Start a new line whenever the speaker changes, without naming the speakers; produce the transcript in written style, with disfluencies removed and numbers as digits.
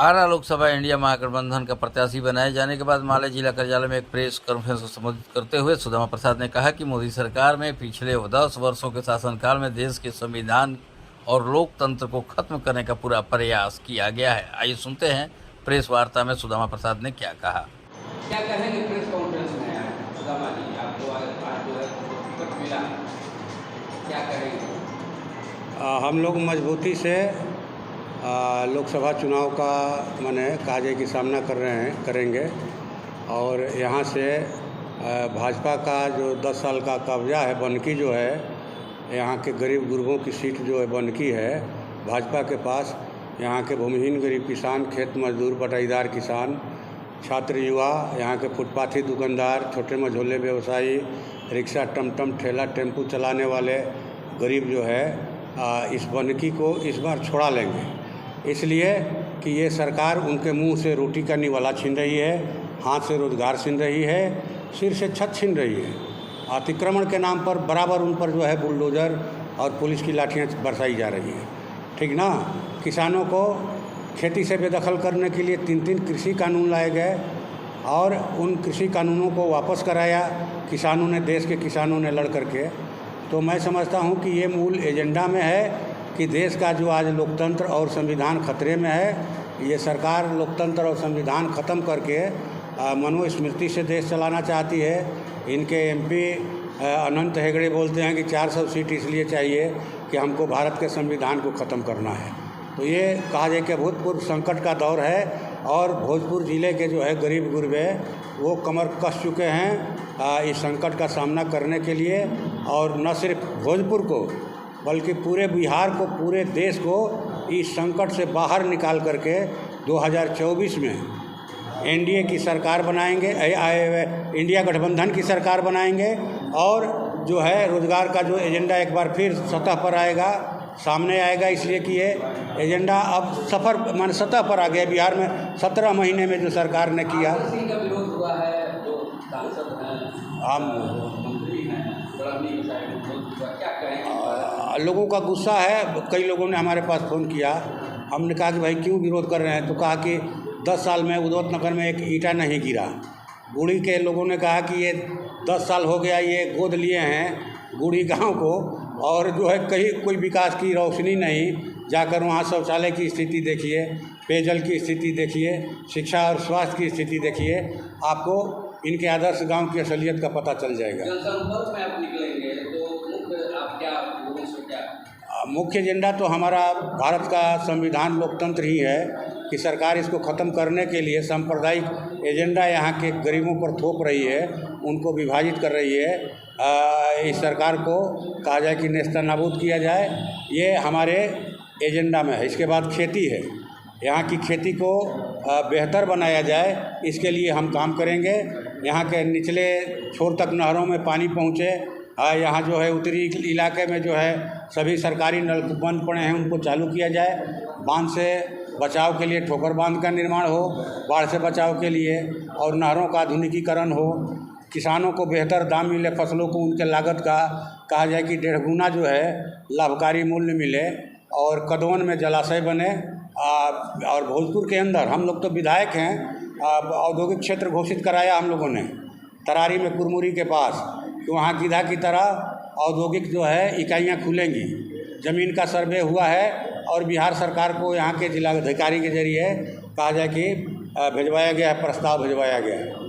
आरा Lok Sabha India महागठबंधन का प्रत्याशी बनाए जाने के बाद माले जिला कार्यालय में एक प्रेस कॉन्फ्रेंस को संबोधित करते हुए सुदामा प्रसाद ने कहा कि मोदी सरकार में पिछले 10 वर्षों के शासनकाल में देश के संविधान और लोकतंत्र को खत्म करने का पूरा प्रयास किया गया है। आइए सुनते हैं प्रेस वार्ता में सुदामा प्रसाद ने क्या कहा।
क्या कहेंगे प्रेस कॉन्फ्रेंस में सुदामा जी, आपको आज जो है टिकट मिला, क्या कहेंगे?
हम लोग मजबूती से लोकसभा चुनाव का माने काजे की सामना करेंगे और यहाँ से भाजपा का जो 10 साल का कब्जा है बनकी जो है, यहाँ के गरीब गुरबों की सीट जो है बनकी है भाजपा के पास। यहाँ के भूमिहीन गरीब किसान, खेत मजदूर, बटाईदार किसान, छात्र, युवा, यहाँ के फुटपाथी दुकानदार, छोटे मझोले व्यवसायी, रिक्शा, टमटम, ठेला, टेम्पू चलाने वाले गरीब जो है इस बनकी को इस बार छोड़ा लेंगे, इसलिए कि ये सरकार उनके मुंह से रोटी का निवाला छीन रही है, हाथ से रोजगार छीन रही है, सिर से छत छीन रही है। अतिक्रमण के नाम पर बराबर उन पर जो है बुलडोज़र और पुलिस की लाठियाँ बरसाई जा रही हैं, ठीक ना। किसानों को खेती से बेदखल करने के लिए 3 कृषि कानून लाए गए और उन कृषि कानूनों को वापस कराया किसानों ने, देश के किसानों ने लड़ करके। तो मैं समझता हूँ कि ये मूल एजेंडा में है कि देश का जो आज लोकतंत्र और संविधान खतरे में है, ये सरकार लोकतंत्र और संविधान ख़त्म करके मनुस्मृति से देश चलाना चाहती है। इनके एमपी अनंत हेगड़े बोलते हैं कि 400 सीट इसलिए चाहिए कि हमको भारत के संविधान को ख़त्म करना है। तो ये कहा जाए कि अभूतपूर्व संकट का दौर है और भोजपुर ज़िले के जो है गरीब गुरबे वो कमर कस चुके हैं इस संकट का सामना करने के लिए। और न सिर्फ भोजपुर को बल्कि पूरे बिहार को, पूरे देश को इस संकट से बाहर निकाल करके 2024 में एनडीए की सरकार बनाएंगे, इंडिया गठबंधन की सरकार बनाएंगे और जो है रोज़गार का जो एजेंडा एक बार फिर सतह पर आएगा, सामने आएगा, इसलिए कि ये एजेंडा अब सतह पर आ गया। बिहार में 17 महीने में जो सरकार ने किया,
विरोध हुआ है, जो सांसद हैं, मंत्री हैं, क्या कहेंगे?
लोगों का गुस्सा है। कई लोगों ने हमारे पास फ़ोन किया, हमने कहा कि भाई क्यों विरोध कर रहे हैं, तो कहा कि 10 साल में उद्योत नगर में एक ईंटा नहीं गिरा। गुड़ी के लोगों ने कहा कि ये 10 साल हो गया ये गोद लिए हैं गुड़ी गांव को और जो है कहीं कोई विकास की रोशनी नहीं। जाकर वहाँ शौचालय की स्थिति देखिए, पेयजल की स्थिति देखिए, शिक्षा और स्वास्थ्य की स्थिति देखिए, आपको इनके आदर्श गांव की असलियत का पता चल जाएगा।
जनसंपर्क में आप निकलेंगे तो आप क्या लोगों से क्या?
मुख्य एजेंडा तो हमारा भारत का संविधान लोकतंत्र ही है कि सरकार इसको ख़त्म करने के लिए सांप्रदायिक एजेंडा यहाँ के गरीबों पर थोप रही है, उनको विभाजित कर रही है। इस सरकार को कहा जाए कि नेस्तनाबूद किया जाए, ये हमारे एजेंडा में है। इसके बाद खेती है, यहाँ की खेती को बेहतर बनाया जाए, इसके लिए हम काम करेंगे। यहाँ के निचले छोर तक नहरों में पानी पहुँचे, यहाँ जो है उत्तरी इलाके में जो है सभी सरकारी नलकूप बंद पड़े हैं, उनको चालू किया जाए। बांध से बचाव के लिए ठोकर बांध का निर्माण हो, बाढ़ से बचाव के लिए, और नहरों का आधुनिकीकरण हो। किसानों को बेहतर दाम मिले, फसलों को उनके लागत का कहा जाए कि 1.5 गुना जो है लाभकारी मूल्य मिले, और कदवन में जलाशय बने। और भोजपुर के अंदर हम लोग तो विधायक हैं, औद्योगिक क्षेत्र घोषित कराया हम लोगों ने तरारी में कुरमुरी के पास कि वहाँ गिधा की तरह औद्योगिक जो है इकाइयाँ खुलेंगी। ज़मीन का सर्वे हुआ है और बिहार सरकार को यहाँ के जिलाधिकारी के जरिए कहा जाए कि भिजवाया गया है, प्रस्ताव भिजवाया गया है।